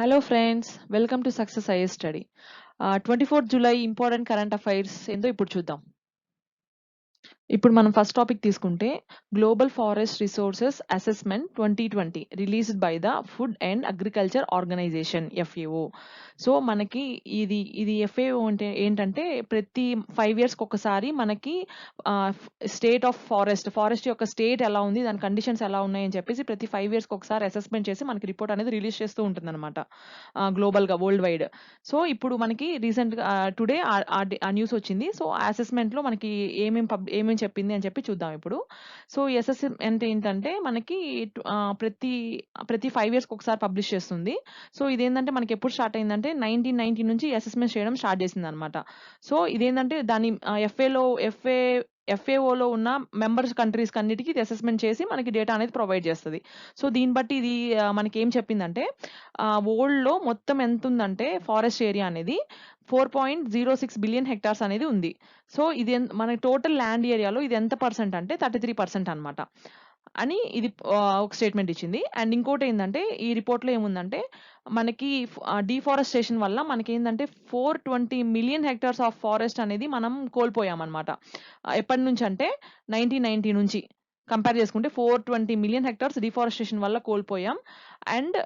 Hello friends, welcome to Success IS Study. 24th July important current affairs ఏందో ఇప్పుడు చూద్దాం. ఇప్పుడు మనం ఫస్ట్ టాపిక్ తీసుకుంటే global forest resources assessment 2020 released by the food and agriculture organization FAO. So మనకి ఇది FAO అంటే ఏంటంటే ప్రతి 5 ఇయర్స్కి ఒకసారి మనకి స్టేట్ ఆఫ్ ఫారెస్ట్ యొక్క స్టేట్ ఎలా ఉంది, దాని కండిషన్స్ ఎలా ఉన్నాయి అని చెప్పేసి ప్రతి 5 ఇయర్స్కి ఒకసారి అసెస్మెంట్ చేసి మనకి రిపోర్ట్ అనేది రిలీజ్ చేస్తూ ఉంటుంది అనమాట గ్లోబల్గా వరల్డ్ వైడ్. సో ఇప్పుడు మనకి రీసెంట్గా టుడే ఆ న్యూస్ వచ్చింది. సో అసెస్మెంట్లో మనకి ఏమేమి చెప్పింది అని చెప్పి చూద్దాం ఇప్పుడు. సో అసెస్మెంట్ ఏంటంటే మనకి ప్రతి ప్రతి 5 ఇయర్స్కి ఒకసారి పబ్లిష్ చేస్తుంది. సో ఇదేంటంటే మనకి ఎప్పుడు స్టార్ట్ అయిందంటే 1990 నుంచి అసెస్మెంట్ చేయడం స్టార్ట్ చేసింది అనమాట. సో ఇదేంటంటే దాని FAOలో ఉన్న మెంబర్స్ కంట్రీస్ అన్నిటికీ ఇది అసెస్మెంట్ చేసి మనకి డేటా అనేది ప్రొవైడ్ చేస్తుంది. సో దీన్ని బట్టి ఇది మనకి ఏం చెప్పిందంటే వరల్డ్లో మొత్తం ఎంత ఉందంటే ఫారెస్ట్ ఏరియా అనేది 4.06 బిలియన్ హెక్టార్స్ అనేది ఉంది. సో ఇది మన టోటల్ ల్యాండ్ ఏరియాలో ఇది ఎంత పర్సెంట్ అంటే 33% అనమాట అని ఇది ఒక స్టేట్మెంట్ ఇచ్చింది. అండ్ ఇంకోటి ఏంటంటే ఈ రిపోర్ట్లో ఏముందంటే మనకి డిఫారెస్టేషన్ వల్ల మనకి ఏంటంటే 420 మిలియన్ హెక్టార్స్ ఆఫ్ ఫారెస్ట్ అనేది మనం కోల్పోయామన్నమాట. ఎప్పటి నుంచి అంటే 1990 నుంచి కంపేర్ చేసుకుంటే 420 మిలియన్ హెక్టార్స్ డిఫారెస్టేషన్ వల్ల కోల్పోయాం. అండ్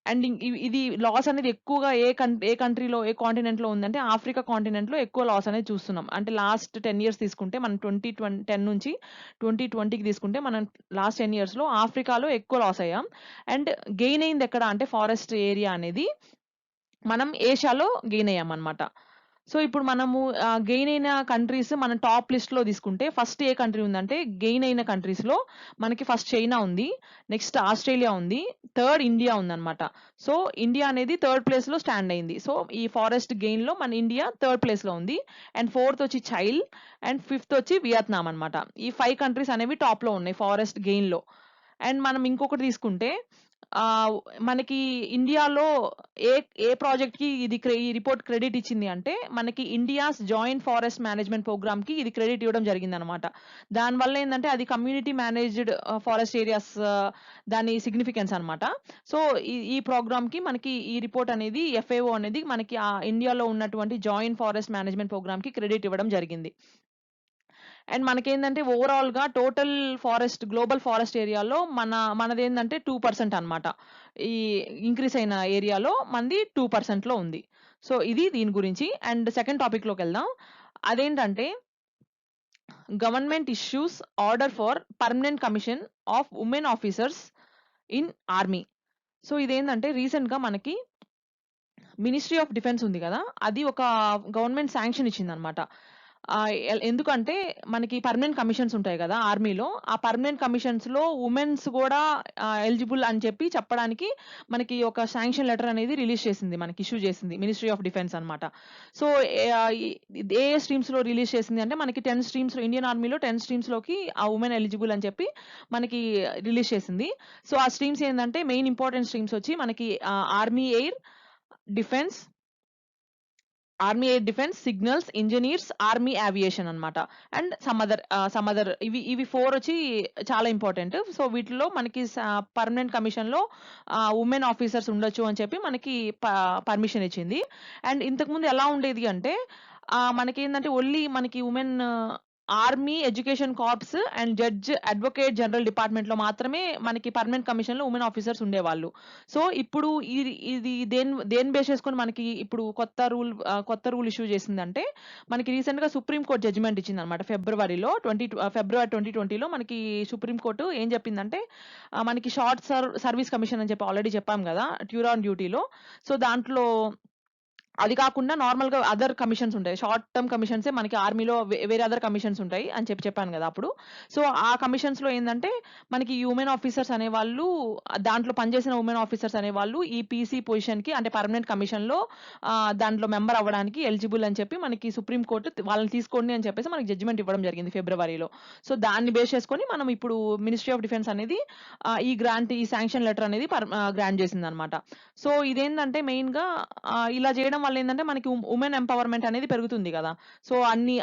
అండ్ ఇది లాస్ అనేది ఎక్కువగా ఏ కంట్రీలో ఏ కాంటినెంట్లో ఉందంటే ఆఫ్రికా కాంటినెంట్లో ఎక్కువ లాస్ అనేది చూస్తున్నాం. అంటే లాస్ట్ 10 ఇయర్స్ తీసుకుంటే మనం 2010 నుంచి 2020కి తీసుకుంటే మనం లాస్ట్ 10 ఇయర్స్లో ఆఫ్రికాలో ఎక్కువ లాస్ అయ్యాం. అండ్ గెయిన్ అయింది ఎక్కడ అంటే ఫారెస్ట్ ఏరియా అనేది మనం ఏషియాలో గెయిన్ అయ్యాం అనమాట. సో ఇప్పుడు మనము గెయిన్ అయిన కంట్రీస్ మన టాప్ లిస్ట్లో తీసుకుంటే ఫస్ట్ ఏ కంట్రీ ఉందంటే గెయిన్ అయిన కంట్రీస్లో మనకి ఫస్ట్ చైనా ఉంది, నెక్స్ట్ ఆస్ట్రేలియా ఉంది, థర్డ్ ఇండియా ఉందన్నమాట. సో ఇండియా అనేది థర్డ్ ప్లేస్లో స్టాండ్ అయింది. సో ఈ ఫారెస్ట్ గెయిన్లో మన ఇండియా థర్డ్ ప్లేస్లో ఉంది. అండ్ ఫోర్త్ వచ్చి చైల్ అండ్ ఫిఫ్త్ వచ్చి వియత్నాం అనమాట. ఈ 5 కంట్రీస్ అనేవి టాప్లో ఉన్నాయి ఫారెస్ట్ గెయిన్లో. అండ్ మనం ఇంకొకటి తీసుకుంటే మనకి ఇండియాలో ఏ ఏ ప్రాజెక్ట్‌కి ఈ రిపోర్ట్ క్రెడిట్ ఇచ్చింది అంటే మనకి ఇండియాస్ జాయింట్ ఫారెస్ట్ మేనేజ్మెంట్ ప్రోగ్రామ్‌కి ఇది క్రెడిట్ ఇవ్వడం జరిగిందనమాట. దానివల్ల ఏందంటే అది కమ్యూనిటీ మేనేజ్డ్ ఫారెస్ట్ ఏరియాస్ దాని సిగ్నిఫికెన్స్ అనమాట. సో ఈ ప్రోగ్రామ్‌కి మనకి ఈ రిపోర్ట్ అనేది FAO అనేది మనకి ఇండియాలో ఉన్నటువంటి జాయింట్ ఫారెస్ట్ మేనేజ్మెంట్ ప్రోగ్రామ్‌కి క్రెడిట్ ఇవ్వడం జరిగింది. అండ్ మనకేందంటే ఓవరాల్‌గా టోటల్ గ్లోబల్ ఫారెస్ట్ ఏరియాలో మనదేందంటే 2% అనమాట. ఈ ఇంక్రీజ్ అయిన ఏరియాలో మనది 2%లో ఉంది. సో ఇది దీని గురించి. అండ్ సెకండ్ టాపిక్‌లోకెళ్దాం. అదేంటంటే government issues order for permanent commission of women officers in army. So ఇదేందంటే రీసెంట్‌గా మనకి మినిస్ట్రీ ఆఫ్ డిఫెన్స్ ఉంది కదా! అది ఒక గవర్నమెంట్ శాంక్షన్ ఇచ్చిందనమాట. ఎందుకంటే మనకి పర్మనెంట్ కమిషన్స్ ఉంటాయి కదా ఆర్మీలో. ఆ పర్మనెంట్ కమిషన్స్‌లో వుమెన్స్ కూడా ఎలిజిబుల్ అని చెప్పడానికి మనకి ఒక శాంక్షన్ లెటర్ అనేది రిలీజ్ చేసింది. మనకి ఇష్యూ చేసింది మినిస్ట్రీ ఆఫ్ డిఫెన్స్ అనమాట. సో ఏ స్ట్రీమ్స్‌లో రిలీజ్ చేసింది అంటే మనకి 10 స్ట్రీమ్స్‌లో ఇండియన్ ఆర్మీలో 10 స్ట్రీమ్స్‌లోకి ఆ వుమెన్ ఎలిజిబుల్ అని చెప్పి మనకి రిలీజ్ చేసింది. సో ఆ స్ట్రీమ్స్ ఏందంటే మెయిన్ ఇంపార్టెంట్ స్ట్రీమ్స్ వచ్చి మనకి army air defence, signals, engineers, army aviation అన్నమాట. అండ్ సమ్ అదర్ ఇవి 4 వచ్చి చాలా ఇంపార్టెంట్. సో వీటిలో మనకి పర్మనెంట్ కమిషన్‌లో వుమెన్ ఆఫీసర్స్ ఉండొచ్చు అని చెప్పి మనకి పర్మిషన్ ఇచ్చింది. అండ్ ఇంతకుముందు ఎలా ఉండేది అంటే మనకేందంటే ఓన్లీ మనకి women army, education corps and advocate general డిపార్ట్మెంట్‌లో మాత్రమే మనకి పర్మనెంట్ కమిషన్‌లో వుమెన్ ఆఫీసర్స్ ఉండేవాళ్ళు. సో ఇప్పుడు ఇది దేన్ని బేస్ చేసుకొని మనకి ఇప్పుడు కొత్త రూల్ ఇష్యూ చేసిందంటే మనకి రీసెంట్‌గా సుప్రీం కోర్ట్ జడ్జిమెంట్ ఇచ్చిందనమాట. ఫిబ్రవరి 2020లో మనకి సుప్రీం కోర్ట్ ఏం చెప్పిందంటే మనకి షార్ట్ సర్వీస్ కమిషన్ అని చెప్పి ఆల్రెడీ చెప్పాం కదా! ట్యూర్ ఆన్ డ్యూటీలో. సో దాంట్లో అది కాకుండా నార్మల్‌గా అదర్ కమిషన్స్ ఉంటాయి. షార్ట్ టర్మ్ కమిషన్సే మనకి ఆర్మీలో వేరే అదర్ కమిషన్స్ ఉంటాయి అని చెప్పాను గదా! అప్పుడు. సో, ఆ కమిషన్స్‌లో ఏందంటే మనకి ఈ వుమెన్ ఆఫీసర్స్ అనేవాళ్ళు దాంట్లో పనిచేసిన వుమెన్ ఆఫీసర్స్ అనేవాళ్ళు ఈ పీసీ పొజిషన్‌కి అంటే పర్మనెంట్ కమిషన్‌లో దాంట్లో మెంబర్ అవ్వడానికి ఎలిజిబుల్ అని చెప్పి మనకి సుప్రీం కోర్ట్ వాళ్ళని తీసుకోండి అని చెప్పేసి మనకి జడ్జిమెంట్ ఇవ్వడం జరిగింది ఫిబ్రవరిలో. సో, దాన్ని బేస్ చేసుకొని మనం ఇప్పుడు మినిస్ట్రీ ఆఫ్ డిఫెన్స్ అనేది ఈ శాంక్షన్ లెటర్ అనేది గ్రాంట్ చేసిందనమాట. సో, ఇదేందంటే మెయిన్‌గా ఇలా చేయడం వల్ల ఏందంటే మనకి ఉమెన్ ఎంపవర్మెంట్ అనేది పెరుగుతుంది కదా. సో అన్ని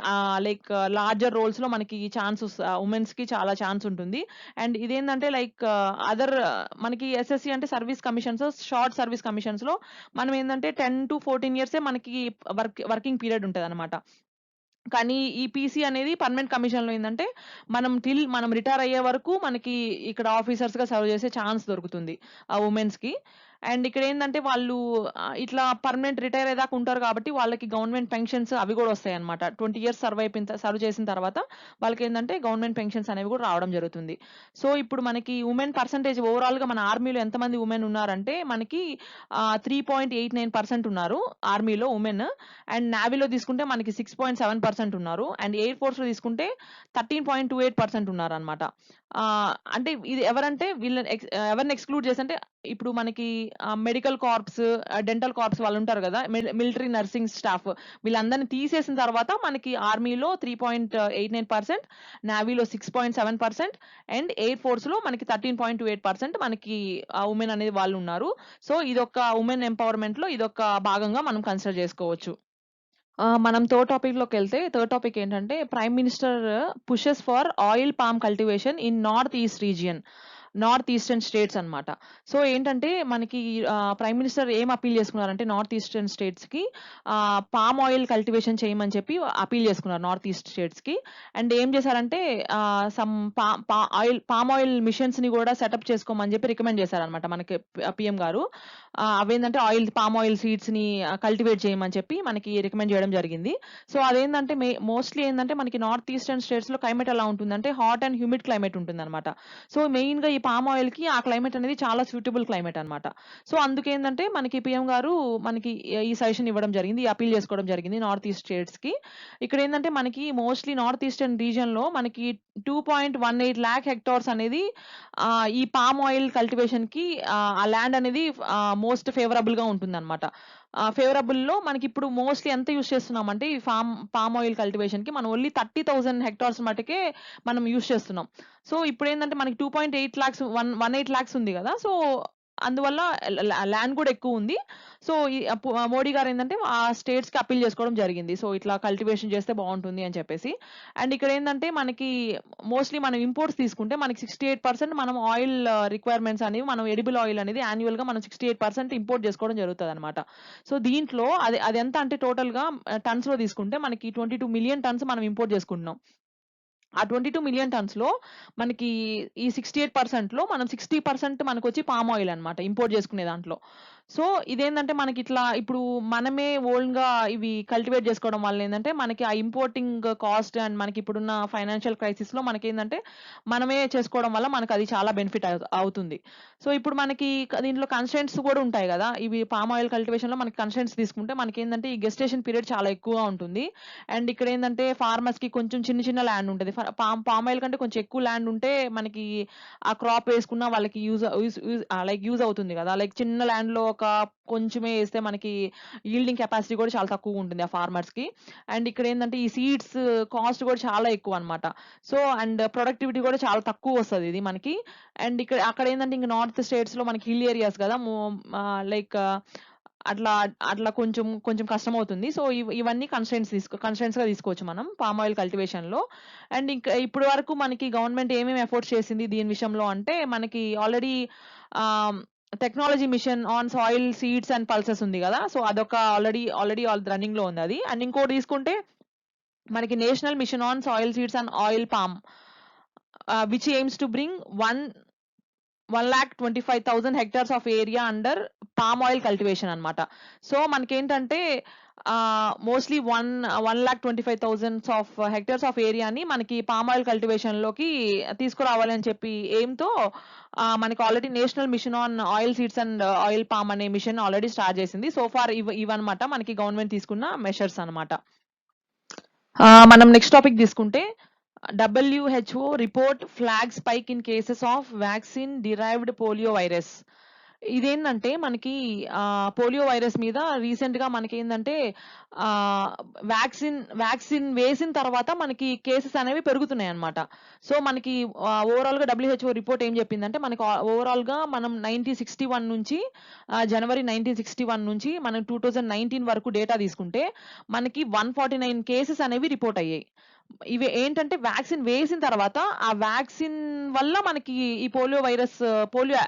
లైక్ లార్జర్ రోల్స్ లో మనకి ఛాన్సెస్, ఉమెన్స్ కి చాలా ఛాన్స్ ఉంటుంది. అండ్ ఇదేంటంటే లైక్ అదర్ మనకి ఎస్ఎస్సి అంటే service commissions, short service commissions లో మనం ఏంటంటే 10 to 14 ఇయర్సే మనకి వర్కింగ్ పీరియడ్ ఉంటుంది అనమాట. కానీ ఈ పీసీ అనేది పర్మనెంట్ కమిషన్‌లో ఏందంటే, మనం రిటైర్ అయ్యే వరకు మనకి ఇక్కడ ఆఫీసర్స్‌గా సర్వ్ చేసే ఛాన్స్ దొరుకుతుంది ఆ వుమెన్స్‌కి. అండ్ ఇక్కడేందంటే వాళ్ళు ఇట్లా పర్మనెంట్ రిటైర్ అయ్యేదాకా ఉంటారు కాబట్టి వాళ్ళకి గవర్నమెంట్ పెన్షన్స్ అవి గూడా వస్తాయన్నమాట. 20 ఇయర్స్ సర్వ్ చేసిన తర్వాత వాళ్ళకేందంటే గవర్నమెంట్ పెన్షన్స్ అనేవి గూడా రావడం జరుగుతుంది. సో, ఇప్పుడు మనకి వుమెన్ పర్సెంటేజ్ ఓవరాల్‌గా మన ఆర్మీలో ఎంతమంది వుమెన్ ఉన్నారంటే మనకి 3.89% ఉన్నారు ఆర్మీలో వుమెన్. అండ్ నేవీలో తీసుకుంటే మనకి 6.7% ఉన్నారు. అండ్ ఎయిర్ ఫోర్స్‌లో తీసుకుంటే 13.28% ఉన్నారనమాట. అంటే ఇది ఎవరంటే ఎవరిని ఎక్స్‌క్లూడ్ చేసంటే ఇప్పుడు మనకి మెడికల్ కార్ప్స్, డెంటల్ కార్ప్స్ వాళ్ళుంటారు గదా! మిలిటరీ నర్సింగ్ స్టాఫ్ వీళ్ళందరిని తీసేసిన తర్వాత మనకి ఆర్మీలో 3.89%, నేవీలో 6.7% అండ్ ఎయిర్ ఫోర్స్‌లో మనకి 13.28% మనకి వుమెన్ అనేది వాళ్ళున్నారు. సో, ఇదొక వుమెన్ ఎంపవర్‌మెంట్‌లో ఇదొక భాగంగా మనం కన్సిడర్ జేసుకోవచ్చు. మనం థర్డ్ టాపిక్ ఏంటంటే prime minister pushes for oil palm cultivation in north eastern states అన్నమాట. సో, ఏంటంటే మనకి ప్రైమ్ మినిస్టర్ ఏం అప్పీల్ చేసుకున్నారంటే నార్త్ ఈస్టర్న్ స్టేట్స్‌కి పామ్ ఆయిల్ కల్టివేషన్ చేయమని చెప్పి అప్పీల్ చేసుకున్నారు నార్త్ ఈస్ట్ స్టేట్స్‌కి. అండ్ ఏం చేశారంటే సమ్ పా పా పామ్ ఆయిల్ మిషన్స్‌ని గూడా సెటప్ చేసుకోమని చెప్పి రికమెండ్ చేశారన్నమాట మనకి పీఎం గారు. అవేంటంటే పామ్ ఆయిల్ సీడ్స్‌ని కల్టివేట్ చేయమని చెప్పి మనకి రికమెండ్ చేయడం జరిగింది. సో, అదేందంటే మోస్ట్‌లీ ఏందంటే మనకి నార్త్ ఈస్టర్న్ స్టేట్స్‌లో క్లైమేట్ ఎలా ఉంటుందంటే హాట్ అండ్ హ్యూమిడ్ క్లైమేట్ ఉంటుందన్నమాట. సో, మెయిన్‌గా ఈ పామ్ ఆయిల్‌కి ఆ క్లైమేట్ అనేది చాలా సూటబుల్ క్లైమేట్ అన్నమాట. సో, అందుకేందంటే మనకి పీఎం గారు మనకి ఈ సజెషన్ ఇవ్వడం జరిగింది. ఈ అప్పీల్ చేసుకోవడం జరిగింది నార్త్ ఈస్ట్ స్టేట్స్‌కి. ఇక్కడేందంటే మనకి మోస్ట్‌లీ నార్త్ ఈస్టర్న్ రీజియన్‌లో మనకి 2.18 లాక్ హెక్టార్స్ అనేది ఈ పామ్ ఆయిల్ కల్టివేషన్‌కి ఆ ల్యాండ్ అనేది మోస్ట్ ఫేవరబుల్‌గా ఉంటుందన్నమాట. ఫేవరబుల్‌లో మనకిప్పుడు మోస్ట్‌లీ ఎంత యూజ్ చేస్తున్నామంటే ఈ పామ్ ఆయిల్ కల్టివేషన్‌కి మనం ఓన్లీ 30,000 హెక్టార్స్ మటుకే మనం యూజ్ చేస్తున్నాం. సో, ఇప్పుడేందంటే మనకి 2.8 లాక్స్ 18 లాక్స్ ఉంది గదా! సో, అందువల్ల ల్యాండ్ గూడా ఎక్కువుంది. సో, ఈ మోడీ గారేందంటే ఆ స్టేట్స్‌కి అప్పీల్ చేసుకోవడం జరిగింది. సో, ఇట్లా కల్టివేషన్ చేస్తే బావుంటుంది అని చెప్పేసి. అండ్ ఇక్కడేందంటే మనకి మోస్ట్‌లీ మనం ఇంపోర్ట్స్ తీసుకుంటే మనకి 68% మనం ఆయిల్ రిక్వైర్మెంట్స్ అనేవి మనం ఎడిబుల్ ఆయిల్ అనేది యాన్యువల్‌గా మనం 68% ఇంపోర్ట్ చేసుకోవడం జరుగుతదనమాట. సో, దీంట్లో అదెంత అంటే టోటల్‌గా టన్స్‌లో తీసుకుంటే మనకి 22 మిలియన్ టన్స్ మనం ఇంపోర్ట్ చేసుకుంటున్నాం. ఆ 22 మిలియన్ టన్స్‌లో మనకి ఈ 68%లో మనం 60% మనకొచ్చి పామ్ ఆయిల్ అన్నమాట ఇంపోర్ట్ చేసుకునే దాంట్లో. సో, ఇదేందంటే మనకిట్లా ఇప్పుడు మనమే ఓన్‌గా ఇవి కల్టివేట్ చేసుకోవడం వల్ల ఏందంటే మనకి ఆ ఇంపోర్టింగ్ కాస్ట్ అండ్ మనకిప్పుడున్న ఫైనాన్షియల్ క్రైసిస్‌లో మనకేందంటే మనమే చేసుకోవడం వల్ల మనకది చాలా బెనిఫిట్ అవుతుంది. సో, ఇప్పుడు మనకి దీంట్లో కన్‌స్ట్రెయింట్స్ కూడా ఉంటాయి గదా! ఇవి పామ్ ఆయిల్ కల్టివేషన్‌లో మనకి కన్‌స్ట్రెయింట్స్ తీసుకుంటే మనకేందంటే ఈ గెస్టేషన్ పీరియడ్ చాలా ఎక్కువగా ఉంటుంది. అండ్ ఇక్కడేందంటే ఫార్మర్స్‌కి కొంచెం చిన్న చిన్న ల్యాండ్ ఉంటది. పామ్ ఆయిల్ కంటే కొంచెం ఎక్కువ ల్యాండ్ ఉంటే మనకి ఆ క్రాప్ వేసుకున్న వాళ్ళకి use use use like use అవుతుంది గదా! లైక్ చిన్న ల్యాండ్‌లో ఒక కొంచెమే ఏస్తే మనకి యీల్డింగ్ కెపాసిటీ కూడా చాలా తక్కువగుంటుంది ఆ ఫార్మర్స్‌కి. అండ్ ఇక్కడేందంటే ఈ సీడ్స్ కాస్ట్ కూడా చాలా ఎక్కువన్నమాట. సో, అండ్ ప్రొడక్టివిటీ కూడా చాలా తక్కువొస్తది ఇది మనకి. అండ్ అక్కడేందంటే ఇంక నార్త్ స్టేట్స్‌లో మనకి హిల్ ఏరియాస్ గదా! లైక్ అట్లా అట్లా కొంచెం కొంచెం కష్టమవుతుంది. సో, ఇవన్నీ కన్‌స్ట్రెయింట్స్‌గా తీసుకోవచ్చు మనం పామ్ ఆయిల్ కల్టివేషన్‌లో. అండ్ ఇంకా ఇప్పటి వరకు మనకి గవర్నమెంట్ ఏమేమి ఎఫర్ట్స్ చేసింది దీని విషయంలో అంటే మనకి already ah, technology mission on soil seeds and pulses ఉంది గదా! సో, అదొక ఆల్రెడీ రన్నింగ్‌లో ఉందది. అండ్ ఇంకోటి తీసుకుంటే మనకి national mission on soil seeds and oil palm which AIIMS to bring 1,25,000 hectares of area under palm oil cultivation అన్నమాట. So, మనకేంటంటే mostly 1,25,000 of hectares of ఏరియాని మనకి పామ్ ఆయిల్ కల్టివేషన్‌లోకి తీసుకురావాలి అని చెప్పి ఎయిమ్‌తో మనకి already national mission on oil seeds and oil palm అనే మిషన్ ఆల్రెడీ స్టార్ట్ చేసింది. సో ఫార్ ఇవన్నమాట మనకి గవర్నమెంట్ తీసుకున్న మెషర్స్ అన్నమాట. మనం నెక్స్ట్ టాపిక్ తీసుకుంటే WHO report flag spike in cases of vaccine derived polio virus. ఇదేందంటే మనకి పోలియో వైరస్ మీద రీసెంట్‌గా మనకేందంటే ఆహ్, వ్యాక్సిన్ వేసిన తర్వాత మనకి కేసెస్ అనేవి పెరుగుతున్నాయన్నమాట. సో, మనకి ఓవరాల్‌గా డబ్ల్యూహెచ్ఓ రిపోర్ట్ ఏం చెప్పిందంటే మనకు ఓవరాల్‌గా మనం 1961 నుంచి జనవరి 1961 నుంచి మనం 2019 వరకు డేటా తీసుకుంటే మనకి 149 కేసెస్ అనేవి రిపోర్ట్ అయ్యాయి. ఇవి ఏంటంటే వ్యాక్సిన్ వేసిన తర్వాత ఆ వ్యాక్సిన్ వల్ల మనకి ఈ పోలియో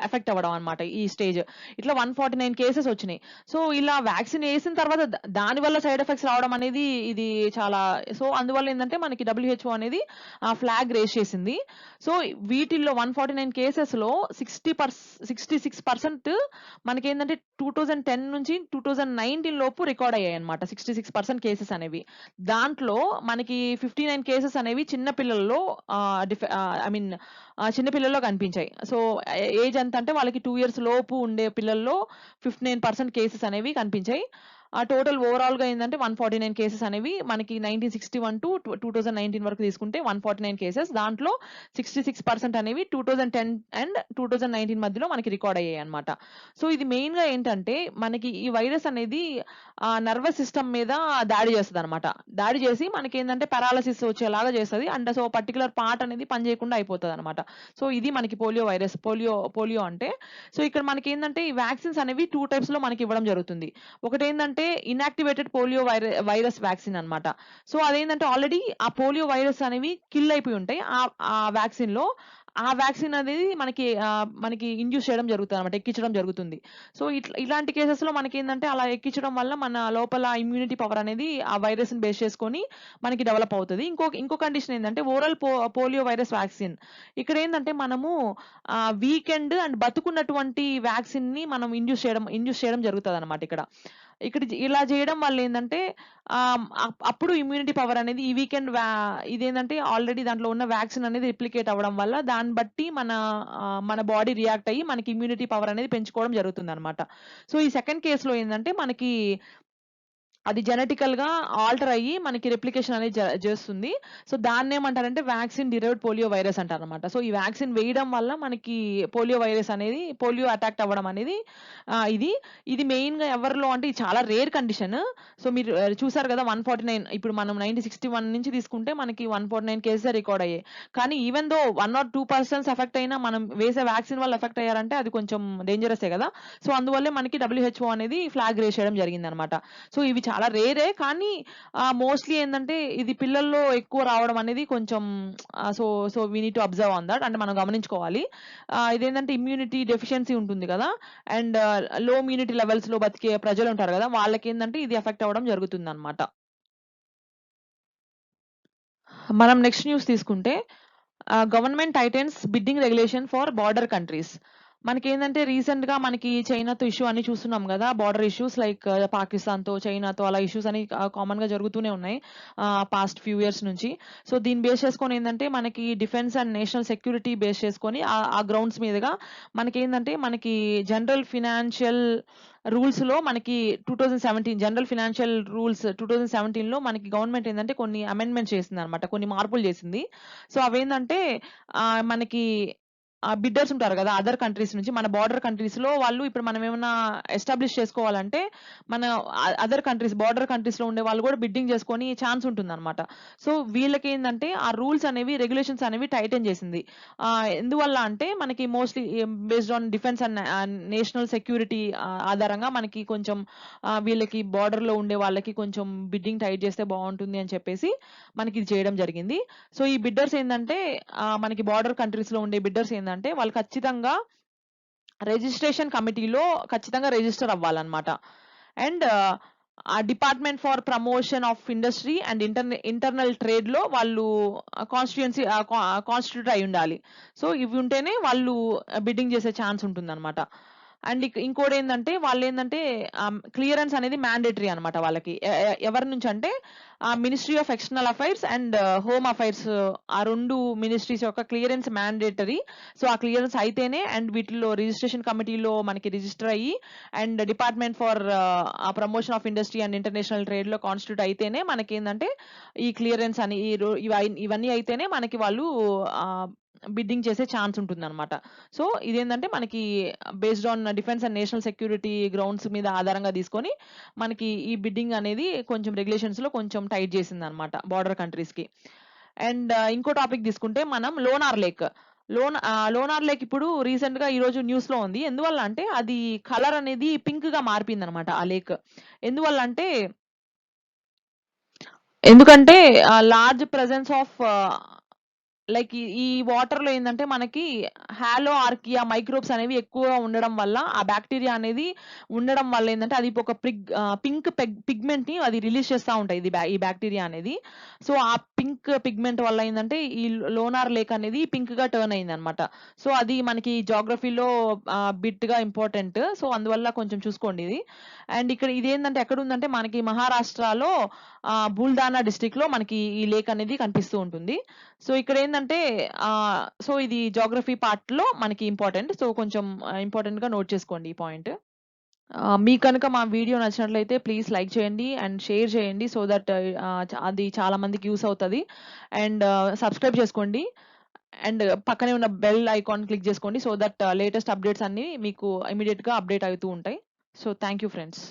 ఎఫెక్ట్ అవ్వడం అన్నమాట ఈ స్టేజ్. ఇట్లా 149 కేసెస్ వచ్చినాయి. సో, ఇలా వ్యాక్సిన్ ఏసిన తర్వాత దాని వల్ల సైడ్ ఎఫెక్ట్స్ రావడం అనేది ఇది చాలా సో, అందువల్ల ఏందంటే మనకి డబ్ల్యూహెచ్ఓ అనేది ఫ్లాగ్ రైజ్ చేసింది. సో, వీటిల్లో 149 కేసెస్‌లో 66% మనకేందంటే 2010 నుంచి 2019 లోపు రికార్డ్ అయ్యాయన్నమాట. 66% కేసెస్ అనేవి. దాంట్లో మనకి 59 కేసెస్ అనేవి చిన్న పిల్లల్లో ఐ మీన్ చిన్న పిల్లల్లో కనిపించాయి. సో, ఏజ్ ఎంత అంటే వాళ్ళకి 2 ఇయర్స్ లోపు ఉండే పిల్లల్లో 59% కేసెస్ అనేవి కనిపించాయి. టోటల్ ఓవరాల్‌గా ఏందంటే 149 కేసెస్ అనేవి మనకి 1961 టు 2019 వరకు తీసుకుంటే 149 కేసెస్. దాంట్లో 66% అనేవి 2010 అండ్ 2019 మధ్యలో మనకి రికార్డ్ అయ్యాయన్నమాట. సో, ఇది మెయిన్‌గా ఏంటంటే మనకి ఈ వైరస్ అనేది నర్వస్ సిస్టమ్ మీద దాడి చేస్తదన్నమాట. దాడి చేసి మనకేందంటే పారాలిసిస్ వచ్చేలాగా చేస్తది. అండ్ సో, పర్టిక్యులర్ పార్ట్ అనేది పని చేయకుండా అయిపోతదన్నమాట. సో, ఇది మనకి పోలియో అంటే. సో, ఇక్కడ మనకేందంటే ఈ వాక్సిన్స్ అనేవి 2 టైప్స్‌లో మనకి ఇవ్వడం జరుగుతుంది. ఒకటేందంటే ఇనాక్టివేటెడ్ పోలియో వైరస్ వాక్సిన్ అన్నమాట. సో, అదేందంటే ఆల్రెడీ ఆ పోలియో వైరస్ అనేవి కిల్ అయిపోయి ఉంటాయి. ఆ వాక్సిన్‌లో ఆ వాక్సిన్ అనేది మనకి ఇండ్యూస్ చేయడం జరుగుతదన్నమాట. ఎక్కించడం జరుగుతుంది. సో, ఇలాంటి కేసెస్‌లో మనకేందంటే అలా ఎక్కించడం వల్ల మన లోపల ఇమ్యూనిటీ పవర్ అనేది ఆ వైరస్‌ని బేస్ చేసుకొని మనకి డెవలప్ అవుతది. ఇంకో కండిషన్ ఏందంటే ఓరల్ పోలియో వైరస్ వాక్సిన్. ఇక్కడేందంటే మనము వీకెండ్ అండ్ బతుకున్నటువంటి వాక్సిన్‌ని మనం ఇండ్యూస్ చేయడం జరుగుతదన్నమాట ఇక్కడ. ఇలా చేయడం వల్ల ఏందంటే అప్పుడు ఇమ్యూనిటీ పవర్ అనేది ఈ వీకెండ్ ఇదేందంటే ఆల్రెడీ దాంట్లో ఉన్న వాక్సిన్ అనేది రిప్లికేట్ అవ్వడం వల్ల దాన్ని బట్టి మన బాడీ రియాక్ట్ అయ్యి మనకి ఇమ్యూనిటీ పవర్ అనేది పెంచుకోవడం జరుగుతుందన్నమాట. సో, ఈ సెకండ్ కేస్‌లో ఏందంటే మనకి అది జెనెటికల్‌గా ఆల్టర్ అయ్యి మనకి రెప్లికేషన్ అనేది చేస్తుంది. సో, దాన్నేమంటారంటే వాక్సిన్ డిరైవ్డ్ పోలియో వైరస్ అంటారనమాట. సో, ఈ వాక్సిన్ వేయడం వల్ల మనకి పోలియో అటాక్ అవ్వడం అనేది ఇది మెయిన్‌గా ఎవరిలో అంటే ఇది చాలా రేర్ కండిషన్. సో, మీరు చూసారు కదా! 149 ఇప్పుడు మనం 1961 నుంచి తీసుకుంటే మనకి 149 కేసెసే రికార్డ్ అయ్యాయి. కానీ even though 1 or 2 persons effect అయినా మనం వేసే వాక్సిన్ వల్ల ఎఫెక్ట్ అయ్యారంటే అది కొంచెం డేంజరసే కదా! సో, అందువల్లే మనకి డబ్ల్యూహెచ్ఓ అనేది ఫ్లాగ్ రైజ్ చేయడం జరిగిందనమాట. సో, ఇవి చాలా రేరే. కానీ మోస్ట్‌లీ ఏందంటే ఇది పిల్లల్లో ఎక్కువ రావడం అనేది కొంచెం so, so we need to observe on that. అంటే మనం గమనించుకోవాలి. ఇదేంటంటే ఇమ్యూనిటీ డెఫిషియన్సీ ఉంటుంది గదా! అండ్ లో ఇమ్యూనిటీ లెవెల్స్‌లో బతికే ప్రజలుంటారు గదా! వాళ్ళకేందంటే ఇది ఎఫెక్ట్ అవ్వడం జరుగుతుందనమాట. మనం నెక్స్ట్ న్యూస్ తీసుకుంటే government tightens bidding regulation for border countries. మనకేందంటే రీసెంట్‌గా మనకి చైనాతో ఇష్యూ అన్ని చూస్తున్నాం గదా! బార్డర్ ఇష్యూస్ లైక్ పాకిస్తాన్‌తో, చైనాతో అలా ఇష్యూస్ అని కామన్‌గా జరుగుతూనే ఉన్నాయి. పాస్ట్ ఫ్యూ ఇయర్స్ నుంచి. సో, దీన్ని బేస్ చేసుకొని ఏందంటే మనకి defence and national security base చేసుకొని ఆ గ్రౌండ్స్ మీదుగా మనకి జనరల్ ఫినాన్షియల్ రూల్స్‌లో మనకి 2017 జనరల్ ఫినాన్షియల్ రూల్స్ 2017లో మనకి గవర్నమెంట్ ఏందంటే కొన్ని అమెండ్‌మెంట్స్ చేసిందనమాట. కొన్ని మార్పులు చేసింది. సో, అవేందంటే మనకి బిడ్డర్స్ ఉంటారు గదా! అదర్ కంట్రీస్ నుంచి మన బార్డర్ కంట్రీస్‌లో వాళ్ళు ఇప్పుడు మనం ఏమన్నా ఎస్టాబ్లిష్ చేసుకోవాలంటే మన బార్డర్ కంట్రీస్‌లో ఉండే వాళ్ళు గూడా బిడ్డింగ్ చేసుకొని ఛాన్స్ ఉంటుందనమాట. సో, వీళ్ళకేందంటే ఆ రూల్స్ అనేవి, రెగ్యులేషన్స్ అనేవి టైటెన్ చేసింది. ఎందువల్ల అంటే మనకి mostly based on defence and national security ఆధారంగా మనకి కొంచెం వీళ్ళకి బార్డర్‌లో ఉండే వాళ్ళకి కొంచెం బిడ్డింగ్ టైట్ చేస్తే బావుంటుంది అని చెప్పేసి మనకి ఇది చేయడం జరిగింది. సో, ఈ బిడ్డర్స్ ఏందంటే మనకి బార్డర్ కంట్రీస్‌లో ఉండే బిడ్డర్స్ ఏందంటే వాళ్ళు ఖచ్చితంగా రిజిస్ట్రేషన్ కమిటీలో ఖచ్చితంగా రిజిస్టర్ అవ్వాలన్నమాట. And department for promotion of industry and internal ట్రేడ్‌లో వాళ్ళు కాన్స్టిట్యూట్ అయ్యుండాలి. సో, ఇవి ఉంటేనే వాళ్ళు బిడ్డింగ్ చేసే ఛాన్స్ ఉంటుందన్నమాట. అండ్ ఇంకోటేందంటే వాళ్ళేందంటే క్లియరెన్స్ అనేది మ్యాండేటరీ అన్నమాట వాళ్ళకి. ఎవరి నుంచంటే ministry of external affairs and home affairs ఆ 2 మినిస్ట్రీస్ యొక్క క్లియరెన్స్ మ్యాండేటరీ. సో, ఆ క్లియరెన్స్ అయితేనే అండ్ వీటిలో రిజిస్ట్రేషన్ కమిటీలో మనకి రిజిస్టర్ అయ్యి and department for promotion of industry and international ట్రేడ్‌లో కాన్స్టిట్యూట్ అయితేనే మనకేందంటే ఈ క్లియరెన్స్ అని ఇవన్నీ అయితేనే మనకి వాళ్ళు బిడ్డింగ్ చేసే ఛాన్స్ ఉంటుందన్నమాట. సో, ఇదేందంటే మనకి based on defence and national security grounds మీద ఆధారంగా తీసుకొని మనకి ఈ బిడ్డింగ్ అనేది కొంచెం రెగ్యులేషన్స్‌లో కొంచెం టైట్ చేసిందన్నమాట బార్డర్ కంట్రీస్‌కి. అండ్ ఇంకో టాపిక్ తీసుకుంటే మనం లోనార్ లేక్. లోనార్ లేక్ ఇప్పుడు రీసెంట్‌గా ఈరోజు న్యూస్‌లో ఉంది. ఎందువల్ల అంటే అది కలర్ అనేది పింక్‌గా మారిపోయిందన్నమాట ఆ లేక్. ఎందువల్ల అంటే ఎందుకంటే లార్జ్ ప్రెజెన్స్ ఆఫ్ లైక్ ఈ వాటర్‌లో ఏందంటే మనకి హాలో ఆర్కియా మైక్రోబ్స్ అనేవి ఎక్కువగా ఉండడం వల్ల, ఆ బాక్టీరియా అనేది ఉండడం వల్ల ఏందంటే అది ఒక పింక్ పిగ్మెంట్‌ని అది రిలీజ్ చేస్తా ఉంటాయి. ఈ బాక్టీరియా అనేది. సో, ఆ పింక్ పిగ్మెంట్ వల్ల ఏందంటే ఈ లోనార్ లేక్ అనేది పింక్‌గా టర్న్ అయిందనమాట. సో, అది మనకి జియోగ్రఫీలో బిట్‌గా ఇంపార్టెంట్. సో, అందువల్ల కొంచెం చూసుకోండి ఇది. అండ్ ఇక్కడ ఇదేందంటే ఎక్కడుందంటే మనకి మహారాష్ట్రలో బుల్దానా డిస్ట్రిక్ట్‌లో మనకి ఈ లేక్ అనేది కనిపిస్తూ ఉంటుంది. సో, ఇక్కడేందంటే సో, ఇది జియోగ్రఫీ పార్ట్‌లో మనకి ఇంపార్టెంట్. సో, కొంచెం ఇంపార్టెంట్‌గా నోట్ చేసుకోండి ఈ పాయింట్. మీకు కనుక మా వీడియో నచ్చినట్లయితే ప్లీజ్ లైక్ చేయండి అండ్ షేర్ చేయండి. సో దట్ అది చాలా మందికి యూజ్ అవుతది. అండ్ సబ్స్క్రైబ్ చేసుకోండి. అండ్ పక్కనే ఉన్న బెల్ ఐకాన్ క్లిక్ చేసుకోండి. సో దట్ లేటెస్ట్ అప్డేట్స్ అన్నీ మీకు ఇమ్మీడియేట్‌గా అప్డేట్ అవుతూ ఉంటాయి. So, thank you friends.